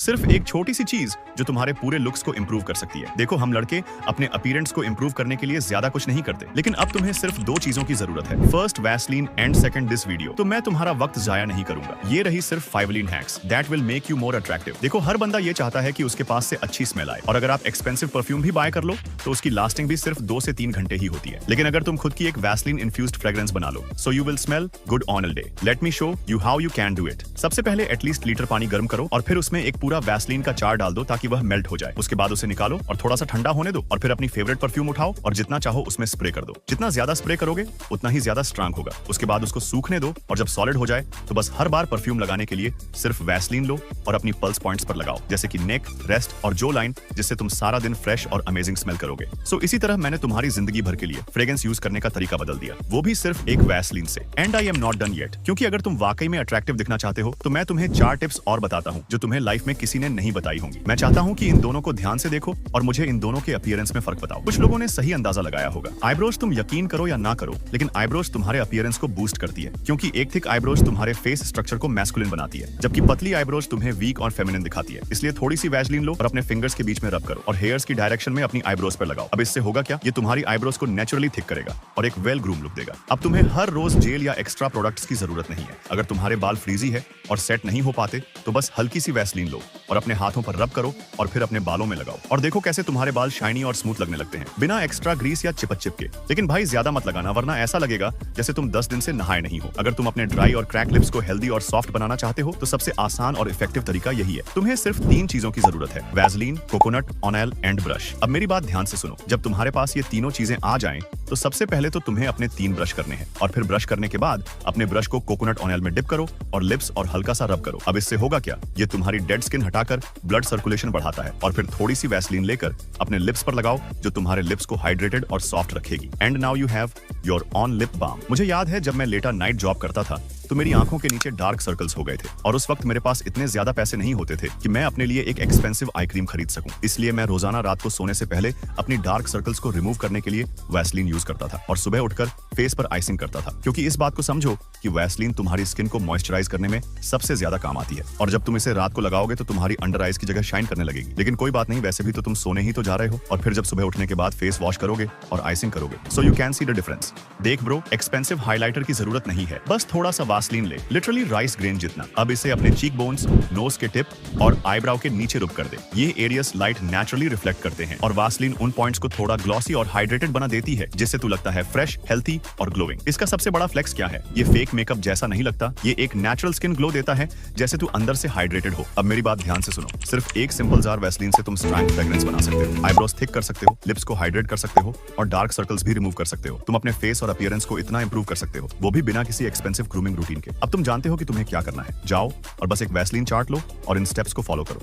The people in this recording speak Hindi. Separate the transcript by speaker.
Speaker 1: सिर्फ एक छोटी सी चीज जो तुम्हारे पूरे लुक्स को इंप्रूव कर सकती है। देखो, हम लड़के अपने अपीयरेंस को इंप्रूव करने के लिए ज्यादा कुछ नहीं करते, लेकिन अब तुम्हें सिर्फ दो चीजों की जरूरत है। First Vaseline and second this video. तो मैं तुम्हारा वक्त जाया नहीं करूंगा। ये रही सिर्फ 5 lean hacks that will make you more attractive. देखो, हर बंदा ये चाहता है कि उसके पास से अच्छी स्मेल आए, और अगर आप एक्सपेंसिव परफ्यूम भी बाय कर लो तो उसकी लास्टिंग भी सिर्फ 2 से 3 घंटे ही होती है। लेकिन अगर तुम खुद की एक वैसलीन इन्फ्यूज्ड फ्रेग्रेंस बना लो, so you will smell good on a day. Let me show you how you can do it. सबसे पहले एटलीस्ट लीटर पानी गर्म करो और फिर उसमें एक पूरा वैसलीन का चार डाल दो ताकि वह मेल्ट हो जाए। उसके बाद उसे निकालो और थोड़ा सा ठंडा होने दो, और फिर अपनी फेवरेट परफ्यूम उठाओ और जितना चाहो उसमें स्प्रे कर दो। जितना ज्यादा स्प्रे करोगे उतना ही ज्यादा स्ट्रांग होगा। उसके बाद उसको सूखने दो, और जब सॉलिड हो जाए तो बस हर बार परफ्यूम लगाने के लिए सिर्फ वैसलीन लो और अपनी पल्स पॉइंट्स पर लगाओ, जैसे कि नेक, रेस्ट और जो लाइन, जिससे तुम सारा दिन फ्रेश और अमेजिंग स्मेल करोगे। सो इसी तरह मैंने तुम्हारी जिंदगी भर के लिए फ्रेग्रेंस यूज करने का तरीका बदल दिया, वो भी सिर्फ एक वैसलीन से। And I am not done yet, क्योंकि अगर तुम वाकई में अट्रैक्टिव दिखना चाहते हो तो मैं तुम्हें 4 टिप्स और बताता हूँ जो तुम्हें लाइफ में किसी ने नहीं बताई होंगी। मैं चाहता हूँ कि इन दोनों को ध्यान से देखो और मुझे इन दोनों के अपीयरेंस में फर्क बताओ। कुछ लोगों ने सही अंदाजा लगाया होगा। आईब्रोज, तुम यकीन करो या ना करो, लेकिन आईब्रोज तुम्हारे अपीयरेंस को बूस्ट करती है, क्योंकि एक थिक आईब्रोज तुम्हारे फेस स्ट्रक्चर को मैस्कुलिन बनाती है, जबकि पतली आईब्रोज तुम्हें वीक और फेमिनिन दिखाती है। इसलिए थोड़ी सी वैसलीन लो और अपने फिंगर्स के बीच में रब करो और हेयर्स की डायरेक्शन में अपनी आईब्रोज पर लगाओ। अब इससे होगा क्या, ये तुम्हारी आईब्रोज को नेचुरली थिक करेगा और एक वेल ग्रूम लुक देगा। अब तुम्हें हर रोज जेल या एक्स्ट्रा प्रोडक्ट्स की जरूरत नहीं है। अगर तुम्हारे बाल फ्रीजी है और सेट नहीं हो पाते तो बस हल्की सी वैसलीन लो और अपने हाथों पर रब करो और फिर अपने बालों में लगाओ, और देखो कैसे तुम्हारे बाल शाइनी और स्मूथ लगने लगते हैं, बिना एक्स्ट्रा ग्रीस या चिपक चिपके। लेकिन भाई, ज्यादा मत लगाना, वरना ऐसा लगेगा जैसे तुम 10 दिन से नहाए नहीं हो। अगर तुम अपने ड्राई और क्रैक लिप्स को हेल्दी और सॉफ्ट बनाना चाहते हो तो सबसे आसान और इफेक्टिव तरीका यही है। तुम्हें सिर्फ 3 चीजों की जरूरत है, Vaseline, coconut oil and brush. अब मेरी बात ध्यान से सुनो। जब तुम्हारे पास ये तीनों चीजें आ जाएं, तो सबसे पहले तो तुम्हें अपने 3 ब्रश करने हैं, और फिर ब्रश करने के बाद अपने ब्रश को कोकोनट ऑयल में डिप करो और लिप्स और हल्का सा रब करो। अब इससे होगा क्या, ये तुम्हारी डेड स्किन हटाकर ब्लड सर्कुलेशन बढ़ाता है, और फिर थोड़ी सी वैसलीन लेकर अपने लिप्स पर लगाओ जो तुम्हारे लिप्स को हाइड्रेटेड और सॉफ्ट रखेगी। And now you have your on lip balm. मुझे याद है जब मैं लेटा नाइट जॉब करता था तो मेरी आंखों के नीचे डार्क सर्कल्स हो गए थे, और उस वक्त मेरे पास इतने ज्यादा पैसे नहीं होते थे कि मैं अपने लिए एक एक्सपेंसिव आई क्रीम खरीद सकूं। इसलिए मैं रोजाना रात को सोने से पहले अपनी डार्क सर्कल्स को रिमूव करने के लिए वैसलीन यूज करता था, और सुबह उठकर फेस पर आइसिंग करता था, क्योंकि इस बात को समझो कि वैसलीन तुम्हारी स्किन को मॉइस्चराइज करने में सबसे ज्यादा काम आती है। और जब तुम इसे रात को लगाओगे तो तुम्हारी अंडर आइज की जगह शाइन करने लगेगी। लेकिन कोई बात नहीं, वैसे भी तो तुम सोने ही तो जा रहे हो, और फिर जब सुबह उठने के बाद फेस वॉश करोगे और आइसिंग करोगे, so you can see the difference. देख ब्रो, एक्सपेंसिव हाइलाइटर की जरूरत नहीं है, बस थोड़ा सा वैसलीन ले, लिटरली राइस ग्रेन जितना। अब इसे अपने चीक बोन्स, नोज के टिप और आईब्राउ के नीचे रुब कर दे। ये एरियास लाइट नेचुरली रिफ्लेक्ट करते हैं, और वैसलीन उन पॉइंट्स को थोड़ा ग्लॉसी और हाइड्रेटेड बना देती है, जिससे तू लगता है फ्रेश, हेल्थी और ग्लोइंग। इसका सबसे बड़ा फ्लेक्स क्या है, ये फेक मेकअप जैसा नहीं लगता, ये एक नेचुरल स्किन ग्लो देता है, जैसे तू अंदर से हाइड्रेटेड हो। अब मेरी बात ध्यान से सुनो। सिर्फ एक सिंपल जार वैसलीन से तुम स्ट्रॉन्ग फ्रेग्रेंस बना सकते हो, आईब्रोज थिक कर सकते हो, लिप्स को हाइड्रेट कर सकते हो, और डार्क सर्कल्स भी रिमूव कर सकते हो। तुम अपने फेस और अपीयरेंस को इतना इंप्रूव कर सकते हो, वो भी बिना किसी एक्सपेंसिव ग्रूमिंग रूटीन के। अब तुम जानते हो कि तुम्हें क्या करना है। जाओ और बस एक वैसलीन चार्ट लो और इन स्टेप्स को फॉलो करो।